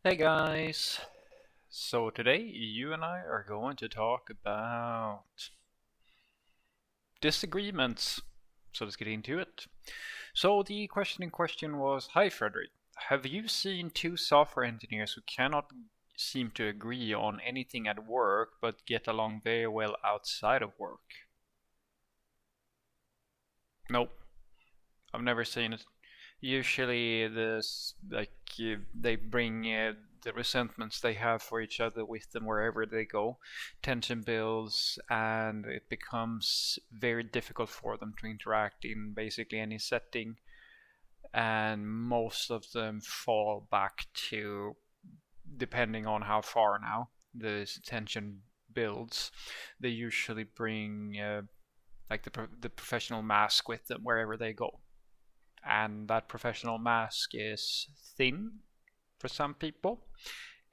Hey guys! So today you and I are going to talk about disagreements. So let's get into it. So the question in question was, Hi Frederick, have you seen two software engineers who cannot seem to agree on anything at work but get along very well outside of work? Nope, I've never seen it. Usually, this they bring the resentments they have for each other with them wherever they go. Tension builds, and it becomes very difficult for them to interact in basically any setting. And most of them fall back to, depending on how far now the tension builds, they usually bring the professional mask with them wherever they go, and that professional mask is thin for some people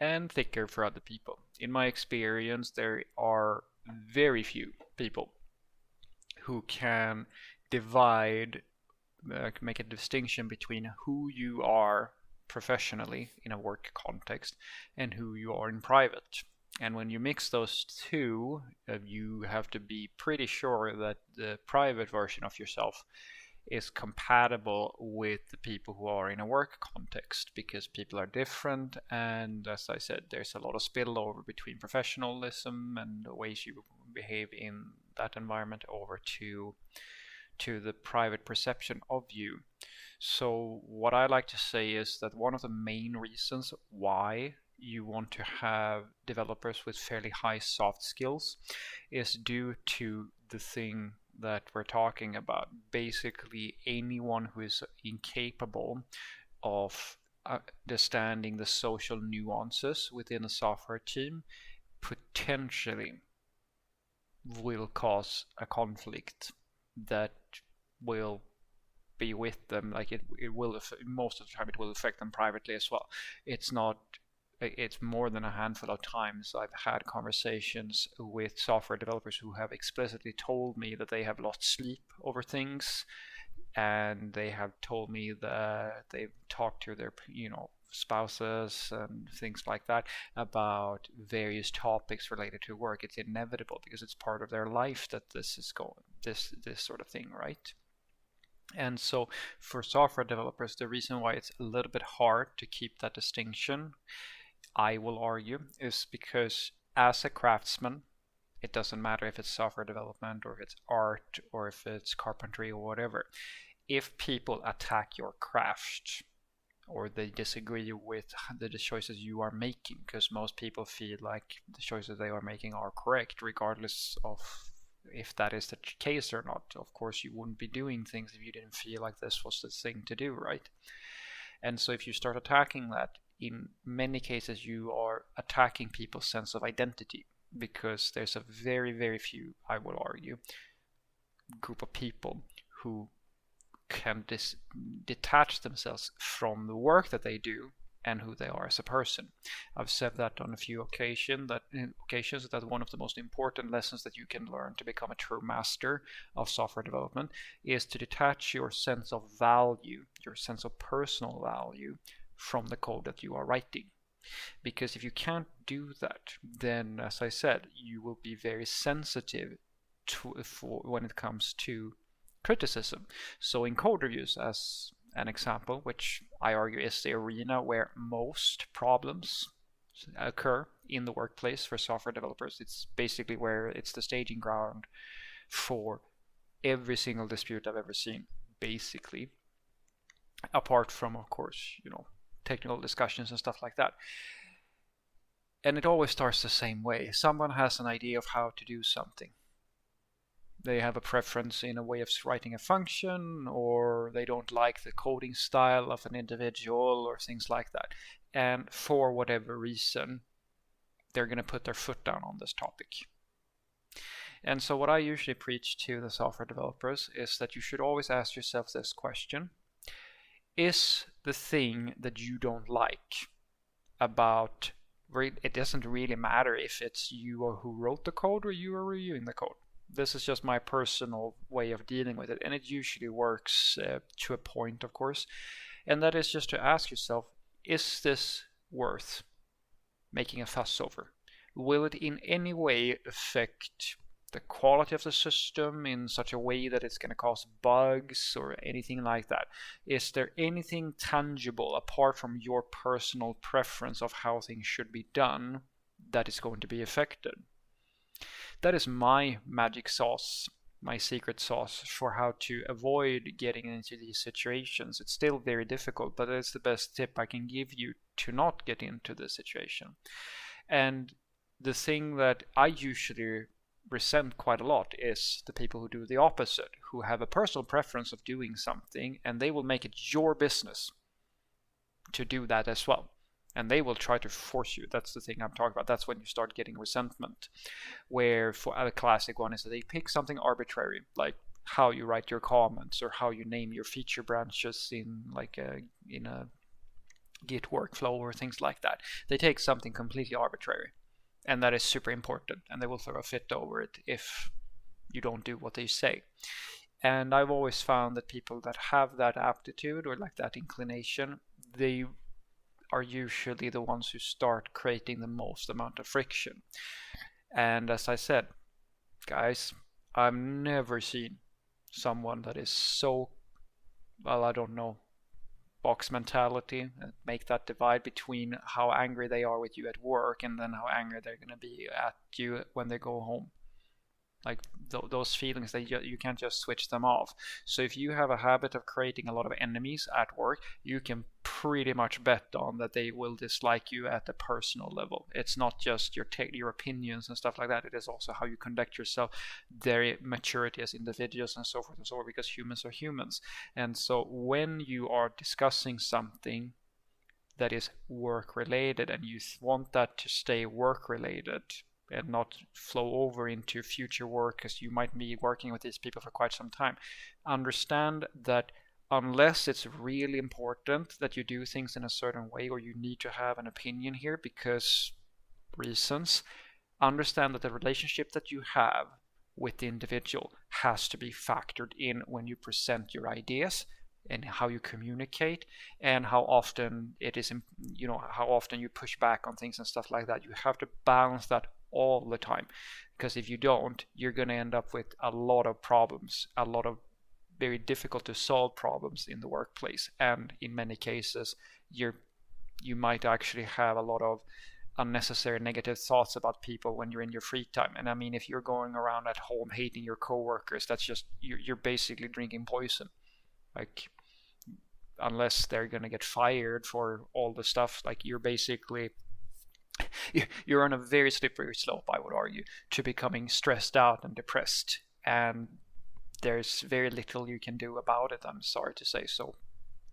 and thicker for other people. In my experience, there are very few people who can divide, make a distinction between who you are professionally in a work context and who you are in private. And when you mix those two, you have to be pretty sure that the private version of yourself is compatible with the people who are in a work context, because people are different, and as I said, there's a lot of spillover between professionalism and the ways you behave in that environment over to the private perception of you. So what I like to say is that one of the main reasons why you want to have developers with fairly high soft skills is due to the thing that we're talking about. Basically, anyone who is incapable of understanding the social nuances within a software team potentially will cause a conflict that will be with them. Like it will, most of the time it will affect them privately as well. It's not, it's more than a handful of times I've had conversations with software developers who have explicitly told me that they have lost sleep over things, and they have told me that they've talked to their, spouses and things like that about various topics related to work. It's inevitable because it's part of their life that this is going, this sort of thing, right? And so for software developers, the reason why it's a little bit hard to keep that distinction, I will argue, is because as a craftsman, it doesn't matter if it's software development or if it's art or if it's carpentry or whatever. If people attack your craft or they disagree with the choices you are making, because most people feel like the choices they are making are correct, regardless of if that is the case or not. Of course, you wouldn't be doing things if you didn't feel like this was the thing to do, right? And so if you start attacking that, in many cases, you are attacking people's sense of identity, because there's a very, very few, I will argue, group of people who can detach themselves from the work that they do and who they are as a person. I've said that on a few occasions that one of the most important lessons that you can learn to become a true master of software development is to detach your sense of value, your sense of personal value, from the code that you are writing. Because if you can't do that, then as I said, you will be very sensitive when it comes to criticism. So in code reviews, as an example, which I argue is the arena where most problems occur in the workplace for software developers, it's basically where it's the staging ground for every single dispute I've ever seen, basically, apart from, of course, technical discussions and stuff like that. And it always starts the same way. Someone has an idea of how to do something. They have a preference in a way of writing a function, or they don't like the coding style of an individual, or things like that. And for whatever reason, they're going to put their foot down on this topic. And so what I usually preach to the software developers is that you should always ask yourself this question: is the thing that you don't like about, it doesn't really matter if it's you or who wrote the code or you are reviewing the code. This is just my personal way of dealing with it, and it usually works to a point, of course. And that is just to ask yourself, is this worth making a fuss over? Will it in any way affect the quality of the system in such a way that it's going to cause bugs or anything like that? Is there anything tangible apart from your personal preference of how things should be done that is going to be affected? That is my magic sauce, my secret sauce for how to avoid getting into these situations. It's still very difficult, but it's the best tip I can give you to not get into this situation. And the thing that I usually resent quite a lot is the people who do the opposite, who have a personal preference of doing something, and they will make it your business to do that as well. And they will try to force you. That's the thing I'm talking about. That's when you start getting resentment. Where for a classic one is that they pick something arbitrary, like how you write your comments or how you name your feature branches in a Git workflow or things like that. They take something completely arbitrary, and that is super important, and they will throw a fit over it if you don't do what they say. And I've always found that people that have that aptitude or like that inclination, they are usually the ones who start creating the most amount of friction. And as I said, guys, I've never seen someone that is so, well, I don't know, box mentality, make that divide between how angry they are with you at work and then how angry they're going to be at you when they go home. Like those feelings, you can't just switch them off. So if you have a habit of creating a lot of enemies at work, you can pretty much bet on that they will dislike you at a personal level. It's not just your opinions and stuff like that. It is also how you conduct yourself, their maturity as individuals and so forth and so on, because humans are humans. And so when you are discussing something that is work related and you want that to stay work related and not flow over into future work, because you might be working with these people for quite some time, understand that unless it's really important that you do things in a certain way or you need to have an opinion here because reasons, understand that the relationship that you have with the individual has to be factored in when you present your ideas and how you communicate and how often it is, how often you push back on things and stuff like that. You have to balance that all the time, because if you don't, you're going to end up with a lot of problems, a lot of very difficult to solve problems in the workplace, and in many cases you might actually have a lot of unnecessary negative thoughts about people when you're in your free time. And I mean, if you're going around at home hating your coworkers, that's just you're basically drinking poison. Like, unless they're going to get fired for all the stuff, like you're on a very slippery slope, I would argue, to becoming stressed out and depressed, and there's very little you can do about it, I'm sorry to say. So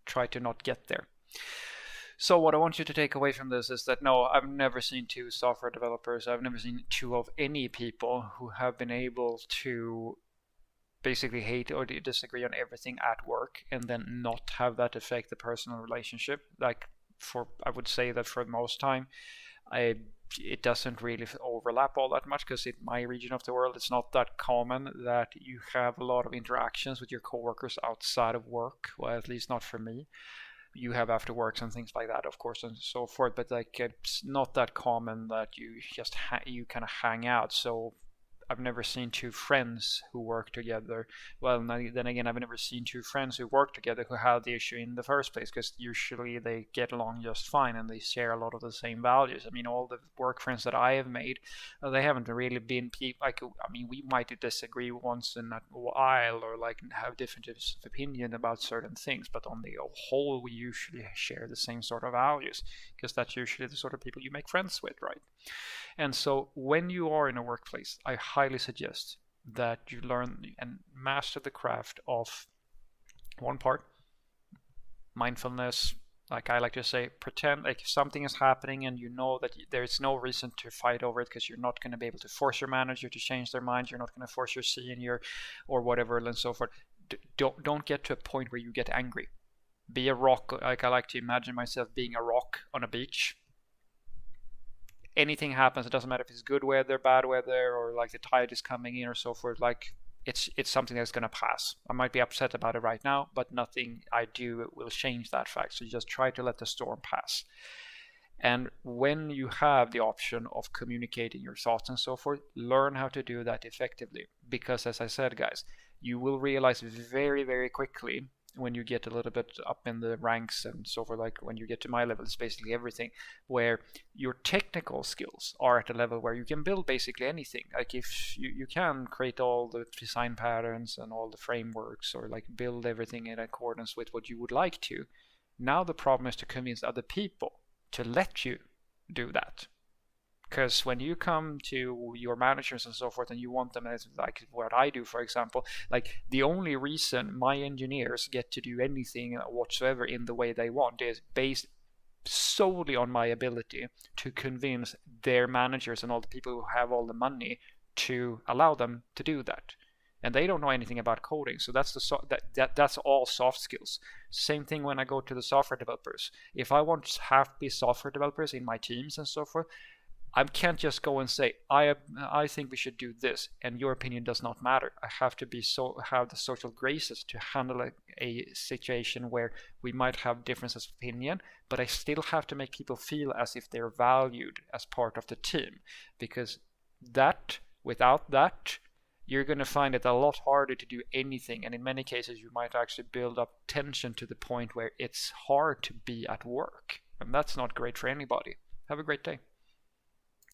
try to not get there. So what I want you to take away from this is that no, I've never seen two software developers, I've never seen two of any people who have been able to basically hate or disagree on everything at work and then not have that affect the personal relationship. Like, I would say that for most time, it doesn't really overlap all that much, because in my region of the world, it's not that common that you have a lot of interactions with your coworkers outside of work. Well, at least not for me. You have after works and things like that, of course, and so forth. But like, it's not that common that you just you kind of hang out. So I've never seen two friends who work together. Well, then again, I've never seen two friends who work together who had the issue in the first place, because usually they get along just fine and they share a lot of the same values. I mean, all the work friends that I have made, they haven't really been people like, I mean, we might disagree once in a while or like have differences of opinion about certain things, but on the whole, we usually share the same sort of values, because that's usually the sort of people you make friends with, right? And so when you are in a workplace, I highly suggest that you learn and master the craft of one part, mindfulness. Like I like to say, pretend like something is happening and you know that there's no reason to fight over it, because you're not going to be able to force your manager to change their mind. You're not going to force your senior or whatever and so forth. Don't get to a point where you get angry. Be a rock. Like I like to imagine myself being a rock on a beach. Anything happens, it doesn't matter if it's good weather, bad weather, or like the tide is coming in or so forth, like it's something that's going to pass. I might be upset about it right now, but nothing I do will change that fact. So you just try to let the storm pass. And when you have the option of communicating your thoughts and so forth, learn how to do that effectively. Because as I said, guys, you will realize very, very quickly when you get a little bit up in the ranks and so forth, like when you get to my level, it's basically everything, where your technical skills are at a level where you can build basically anything. Like if you can create all the design patterns and all the frameworks, or like build everything in accordance with what you would like to. Now the problem is to convince other people to let you do that. Because when you come to your managers and so forth and you want them, as like what I do, for example, like the only reason my engineers get to do anything whatsoever in the way they want is based solely on my ability to convince their managers and all the people who have all the money to allow them to do that. And they don't know anything about coding, so that's all soft skills. Same thing when I go to the software developers. If I want to have these software developers in my teams and so forth, I can't just go and say I think we should do this, and your opinion does not matter. I have to have the social graces to handle a situation where we might have differences of opinion, but I still have to make people feel as if they're valued as part of the team, because without that, you're going to find it a lot harder to do anything, and in many cases you might actually build up tension to the point where it's hard to be at work, and that's not great for anybody. Have a great day.